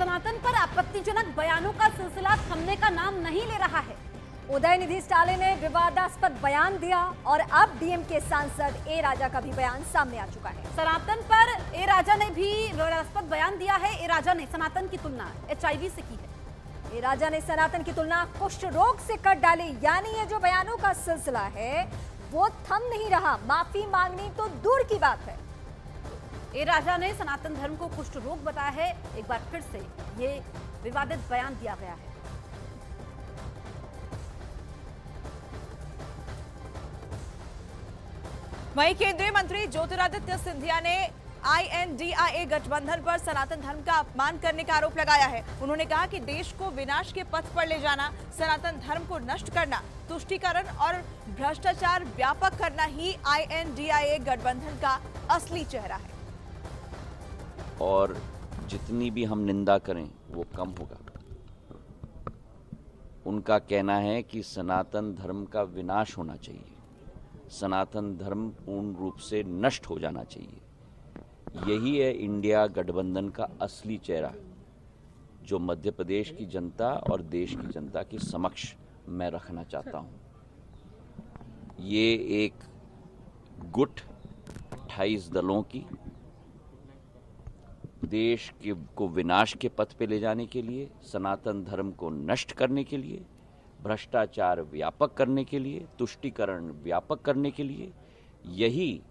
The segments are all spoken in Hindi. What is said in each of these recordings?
सनातन पर आपत्तिजनक बयानों का सिलसिला थमने का नाम नहीं ले रहा है। उदयनिधि स्टालिन ने विवादास्पद बयान दिया और अब डीएमके सांसद ए राजा का भी बयान सामने आ चुका है। सनातन पर ए राजा ने भी विवादास्पद बयान दिया है। ए राजा ने सनातन की तुलना HIV से की है। ए राजा ने सनातन की तुलना कुष्ठ रोग से कर डाली, यानी ये जो बयानों का सिलसिला है वो थम नहीं रहा। माफी मांगनी तो दूर की बात है। ए राजा ने सनातन धर्म को कुष्ठ रोग बताया है। एक बार फिर से ये विवादित बयान दिया गया है। वहीं केंद्रीय मंत्री ज्योतिरादित्य सिंधिया ने INDIA गठबंधन पर सनातन धर्म का अपमान करने का आरोप लगाया है। उन्होंने कहा कि देश को विनाश के पथ पर ले जाना, सनातन धर्म को नष्ट करना, तुष्टीकरण और भ्रष्टाचार व्यापक करना ही INDIA गठबंधन का असली चेहरा है। और जितनी भी हम निंदा करें वो कम होगा। उनका कहना है कि सनातन धर्म का विनाश होना चाहिए, सनातन धर्म पूर्ण रूप से नष्ट हो जाना चाहिए। यही है इंडिया गठबंधन का असली चेहरा, जो मध्य प्रदेश की जनता और देश की जनता के समक्ष मैं रखना चाहता हूं। ये एक गुट 28 दलों की देश को विनाश के पथ पे ले जाने के लिए, सनातन धर्म को नष्ट करने के लिए, भ्रष्टाचार व्यापक करने के लिए, तुष्टीकरण व्यापक करने के लिए, यही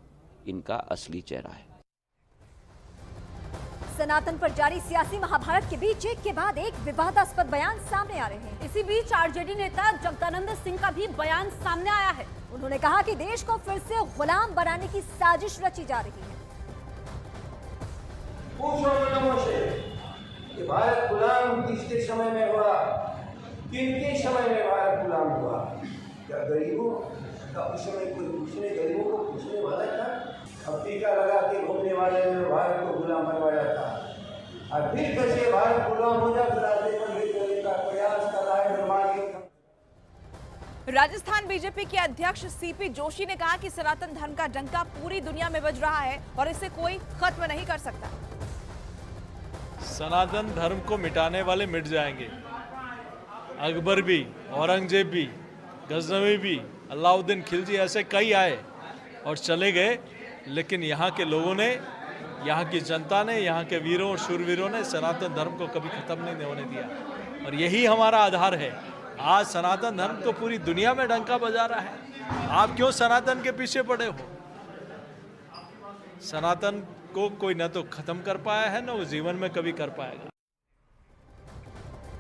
इनका असली चेहरा है। सनातन पर जारी सियासी महाभारत के बीच एक के बाद एक विवादास्पद बयान सामने आ रहे हैं। इसी बीच RJD नेता जगदानंद सिंह का भी बयान सामने आया है। उन्होंने कहा कि देश को फिर से गुलाम बनाने की साजिश रची जा रही है। कि भारत गुलाम किसके समय में हुआ, किनके समय में भारत गुलाम हुआ? क्या गरीबों का उस समय कोई पूछने, गरीबों को पूछने वाला था? अब टीका लगा के घूमने वाले ने भारत को गुलाम बनवाया था। और फिर कैसे भारत गुलाम हो जाए, रास्ते पर ले जाने का प्रयास कर रहा है निर्माण। राजस्थान बीजेपी के अध्यक्ष CP जोशी ने कहा कि सनातन धर्म का डंका पूरी दुनिया में बज रहा है और इसे कोई खत्म नहीं कर सकता। सनातन धर्म को मिटाने वाले मिट जाएंगे। अकबर भी, औरंगजेब भी, गजनवी भी, अलाउद्दीन खिलजी, ऐसे कई आए और चले गए, लेकिन यहाँ के लोगों ने, यहाँ की जनता ने, यहाँ के वीरों और शूरवीरों ने सनातन धर्म को कभी खत्म नहीं होने दिया। और यही हमारा आधार है। आज सनातन धर्म तो पूरी दुनिया में डंका बजा रहा है। आप क्यों सनातन के पीछे पड़े हो? सनातन को कोई न तो खत्म कर पाया है, न वो जीवन में कभी कर पाएगा।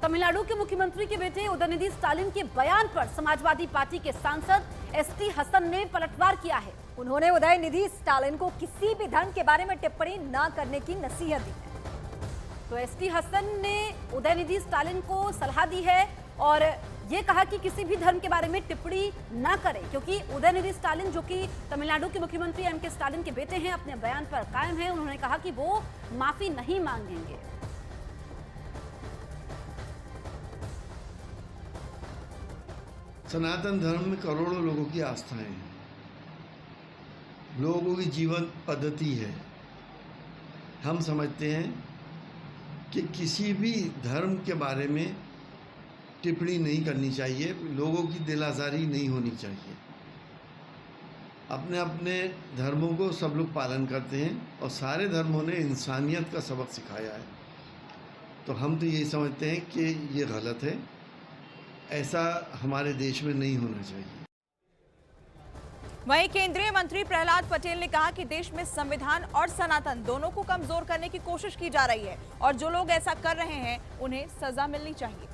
तमिलनाडु के मुख्यमंत्री के बेटे उदयनिधि स्टालिन के बयान पर समाजवादी पार्टी के सांसद ST हसन ने पलटवार किया है। उन्होंने उदयनिधि स्टालिन को किसी भी धर्म के बारे में टिप्पणी न करने की नसीहत दी है। तो ST हसन ने उदयनिधि स्टालिन को सलाह दी है और ये कहा कि किसी भी धर्म के बारे में टिप्पणी न करें, क्योंकि उदयनिधि स्टालिन, जो कि तमिलनाडु के मुख्यमंत्री MK स्टालिन के बेटे हैं, अपने बयान पर कायम है। उन्होंने कहा कि वो माफी नहीं मांगेंगे। सनातन धर्म में करोड़ों लोगों की आस्थाएं हैं, लोगों की जीवन पद्धति है। हम समझते हैं कि किसी भी धर्म के बारे में टिप्पणी नहीं करनी चाहिए, लोगों की दिल आज़ारी नहीं होनी चाहिए। अपने अपने धर्मों को सब लोग पालन करते हैं और सारे धर्मों ने इंसानियत का सबक सिखाया है। तो हम तो यही समझते हैं कि ये गलत है, ऐसा हमारे देश में नहीं होना चाहिए। वहीं केंद्रीय मंत्री प्रहलाद पटेल ने कहा कि देश में संविधान और सनातन दोनों को कमजोर करने की कोशिश की जा रही है और जो लोग ऐसा कर रहे हैं उन्हें सजा मिलनी चाहिए।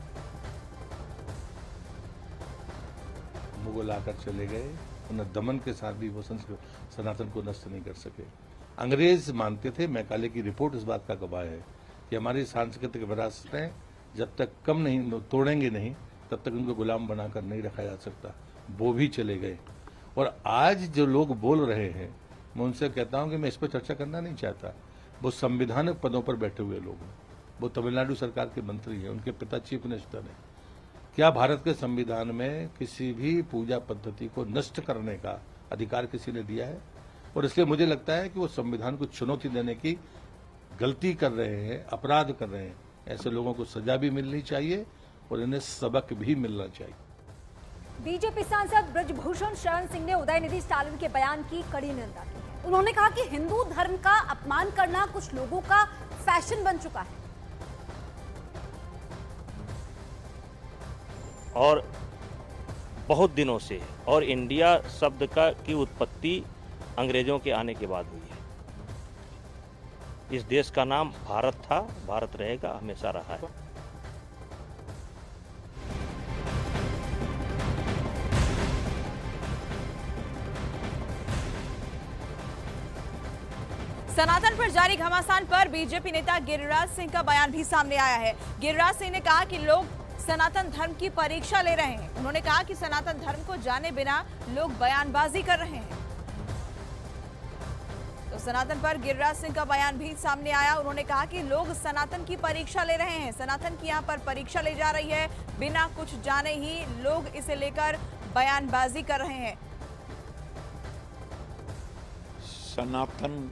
मुगल आकर चले गए, उन्हें दमन के साथ भी वो सनातन को नष्ट नहीं कर सके। अंग्रेज मानते थे, मैकाले की रिपोर्ट इस बात का गवाह है कि हमारी सांस्कृतिक विरासतें जब तक कम नहीं तोड़ेंगे नहीं, तब तक उनको गुलाम बनाकर नहीं रखा जा सकता। वो भी चले गए। और आज जो लोग बोल रहे हैं, मैं उनसे कहता हूं कि मैं इस पर चर्चा करना नहीं चाहता। वो संवैधानिक पदों पर बैठे हुए लोग हैं, वो तमिलनाडु सरकार के मंत्री हैं, उनके पिता चीफ मिनिस्टर हैं। क्या भारत के संविधान में किसी भी पूजा पद्धति को नष्ट करने का अधिकार किसी ने दिया है? और इसलिए मुझे लगता है कि वो संविधान को चुनौती देने की गलती कर रहे हैं, अपराध कर रहे हैं। ऐसे लोगों को सजा भी मिलनी चाहिए और इन्हें सबक भी मिलना चाहिए। बीजेपी सांसद ब्रजभूषण शरण सिंह ने उदयनिधि स्टालिन के बयान की कड़ी निंदा की है। उन्होंने कहा कि हिंदू धर्म का अपमान करना कुछ लोगों का फैशन बन चुका है और बहुत दिनों से, और इंडिया शब्द की उत्पत्ति अंग्रेजों के आने के बाद हुई है। इस देश का नाम भारत था, भारत रहेगा, हमेशा रहा है। सनातन पर जारी घमासान पर बीजेपी नेता गिरिराज सिंह का बयान भी सामने आया है। गिरिराज सिंह ने कहा कि लोग सनातन धर्म की परीक्षा ले रहे हैं। उन्होंने कहा कि सनातन धर्म को जाने बिना लोग बयानबाजी कर रहे हैं। तो सनातन पर गिरिराज सिंह का बयान भी सामने आया। उन्होंने कहा कि लोग सनातन की परीक्षा ले रहे हैं, सनातन की यहां पर परीक्षा ले जा रही है, बिना कुछ जाने ही लोग इसे लेकर बयानबाजी कर रहे हैं। सनातन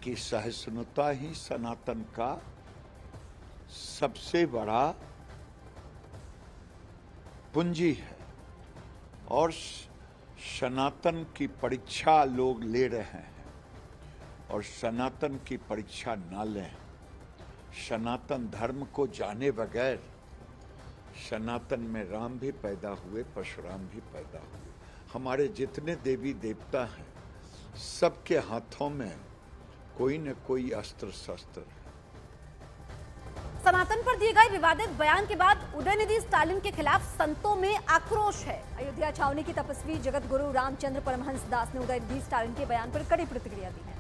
की सहिष्णुता ही सनातन का सबसे बड़ा पूंजी है और सनातन की परीक्षा लोग ले रहे हैं और सनातन की परीक्षा ना लें। सनातन धर्म को जाने बगैर सनातन में राम भी पैदा हुए, परशुराम भी पैदा हुए। हमारे जितने देवी देवता हैं सबके हाथों में कोई न कोई अस्त्र शस्त्र है। सनातन पर दिए गए विवादित बयान के बाद उदयनिधि स्टालिन के खिलाफ संतों में आक्रोश है। अयोध्या छावनी की तपस्वी जगत गुरु रामचंद्र परमहंस दास ने उदयनिधि स्टालिन के बयान पर कड़ी प्रतिक्रिया दी है।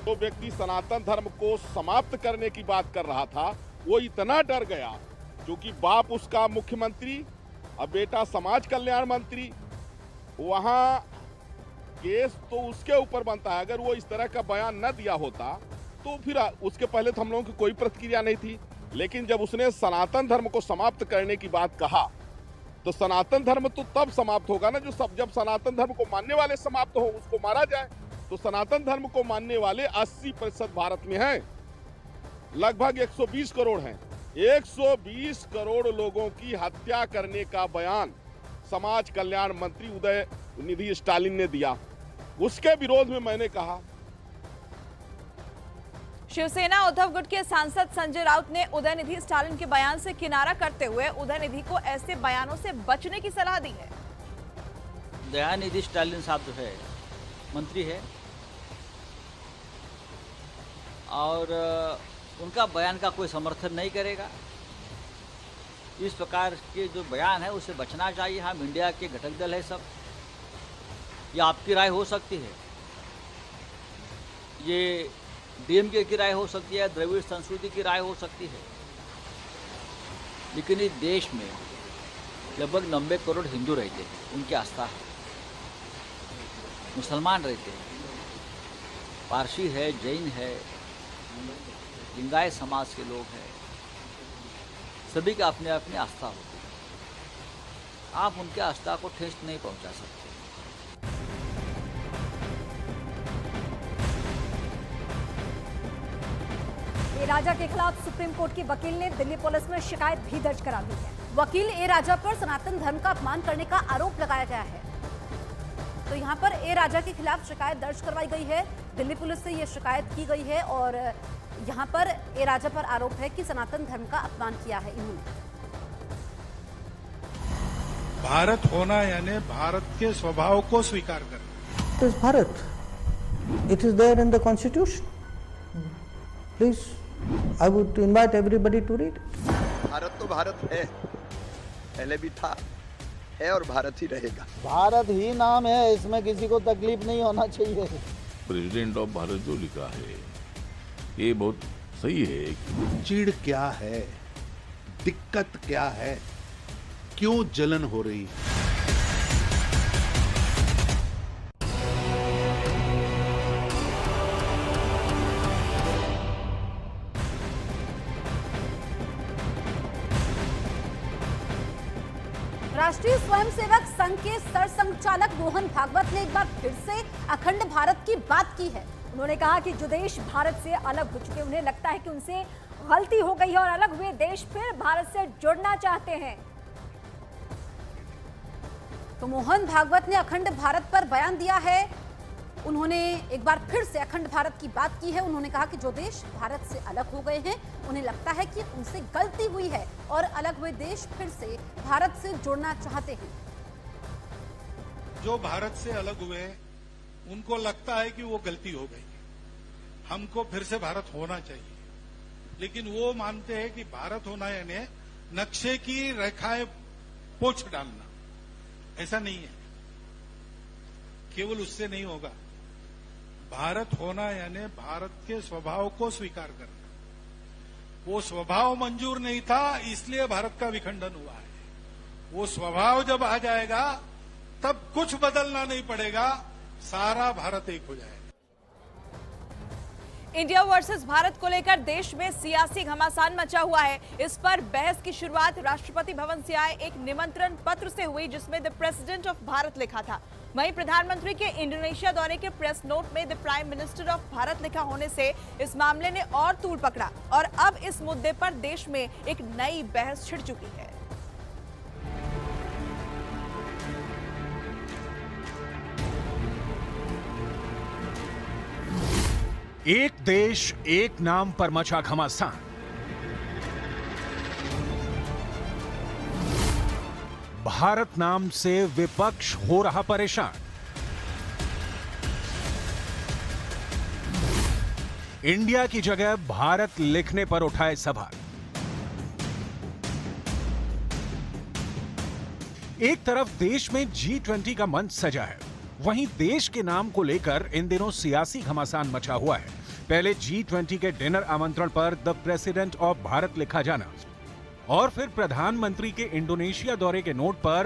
तो व्यक्ति सनातन धर्म को समाप्त करने की बात कर रहा था, वो इतना डर गया क्योंकि बाप उसका मुख्यमंत्री और बेटा समाज कल्याण मंत्री, वहां केस तो उसके ऊपर बनता है। अगर वो इस तरह का बयान न दिया होता तो फिर उसके पहले तो हम लोगों की कोई प्रतिक्रिया नहीं थी, लेकिन जब उसने सनातन धर्म को समाप्त करने की बात कहा तो सनातन धर्म तो तब समाप्त होगा ना जब सनातन धर्म को मानने वाले समाप्त हो, उसको मारा जाए। तो सनातन धर्म को मानने वाले 80% भारत में हैं, लगभग 120 करोड़ हैं। 120 करोड़ लोगों की हत्या करने का बयान समाज कल्याण मंत्री उदयनिधि स्टालिन ने दिया। उसके विरोध में मैंने कहा। शिवसेना उद्धव गुट के सांसद संजय राउत ने उदयनिधि स्टालिन के बयान से किनारा करते हुए उदयनिधि को ऐसे बयानों से बचने की सलाह दी है। दयानिधि स्टालिन साहब जो है मंत्री है और उनका बयान का कोई समर्थन नहीं करेगा। इस प्रकार के जो बयान है उससे बचना चाहिए। हम इंडिया के घटक दल है सब। ये आपकी राय हो सकती है, ये डीएमके की राय हो सकती है, द्रविड़ संस्कृति की राय हो सकती है, लेकिन इस देश में लगभग 90 करोड़ हिंदू रहते हैं, उनकी आस्था है। मुसलमान रहते हैं, पारसी है, जैन है, लिंगायत समाज के लोग हैं, सभी का अपने अपने आस्था होती है। आप उनके आस्था को ठेस नहीं पहुंचा सकते। ए राजा के खिलाफ सुप्रीम कोर्ट के वकील ने दिल्ली पुलिस में शिकायत भी दर्ज करा दी है। वकील ए राजा पर सनातन धर्म का अपमान करने का आरोप लगाया गया है। तो यहाँ पर ए राजा के खिलाफ शिकायत दर्ज करवाई गई है। दिल्ली पुलिस से ये शिकायत की गई है और यहाँ पर ए राजा पर आरोप है कि सनातन धर्म का अपमान किया है इन्होंने। भारत होना यानी भारत के स्वभाव को स्वीकार करना। It is Bharat. It is there in the constitution. Please, I would invite everybody to read it. Bharat तो भारत है, पहले भी था, है और भारत ही रहेगा। भारत ही नाम है, इसमें किसी को तकलीफ नहीं होना चाहिए। प्रेसिडेंट ऑफ भारत जो लिखा है ये बहुत सही है। चिढ़ क्या है, दिक्कत क्या है, क्यों जलन हो रही है? राष्ट्रीय स्वयंसेवक संघ के सरसंघचालक मोहन भागवत ने एक बार फिर से अखंड भारत की बात की है। उन्होंने कहा कि जो देश भारत से अलग हो चुके, उन्हें लगता है कि उनसे गलती हो गई है और अलग हुए देश फिर भारत से जुड़ना चाहते हैं। तो मोहन भागवत ने अखंड भारत पर बयान दिया है। उन्होंने एक बार फिर से अखंड भारत की बात की है। उन्होंने कहा कि जो देश भारत से अलग हो गए हैं, उन्हें लगता है कि उनसे गलती हुई है और अलग हुए देश फिर से भारत से जुड़ना चाहते हैं। जो भारत से अलग हुए उनको लगता है कि वो गलती हो गई, हमको फिर से भारत होना चाहिए, लेकिन वो मानते हैं कि भारत होना यानी नक्शे की रेखाएं पोंछ डालना। ऐसा नहीं है, केवल उससे नहीं होगा। भारत होना यानी भारत के स्वभाव को स्वीकार करना। वो स्वभाव मंजूर नहीं था, इसलिए भारत का विखंडन हुआ है। वो स्वभाव जब आ जाएगा तब कुछ बदलना नहीं पड़ेगा, सारा भारत एक हो जाएगा। इंडिया वर्सेस भारत को लेकर देश में सियासी घमासान मचा हुआ है। इस पर बहस की शुरुआत राष्ट्रपति भवन से आए एक निमंत्रण पत्र से हुई, जिसमें द प्रेसिडेंट ऑफ भारत लिखा था। वहीं प्रधानमंत्री के इंडोनेशिया दौरे के प्रेस नोट में the prime minister of Bharat लिखा होने से इस मामले ने और तूल पकड़ा और अब इस मुद्दे पर देश में एक नई बहस छिड़ चुकी है। एक देश एक नाम पर मचा घमासान। भारत नाम से विपक्ष हो रहा परेशान। इंडिया की जगह भारत लिखने पर उठाए सवाल। एक तरफ देश में G20 का मंच सजा है, वहीं देश के नाम को लेकर इन दिनों सियासी घमासान मचा हुआ है। पहले G20 के डिनर आमंत्रण पर द प्रेसिडेंट ऑफ भारत लिखा जाना और फिर प्रधानमंत्री के इंडोनेशिया दौरे के नोट पर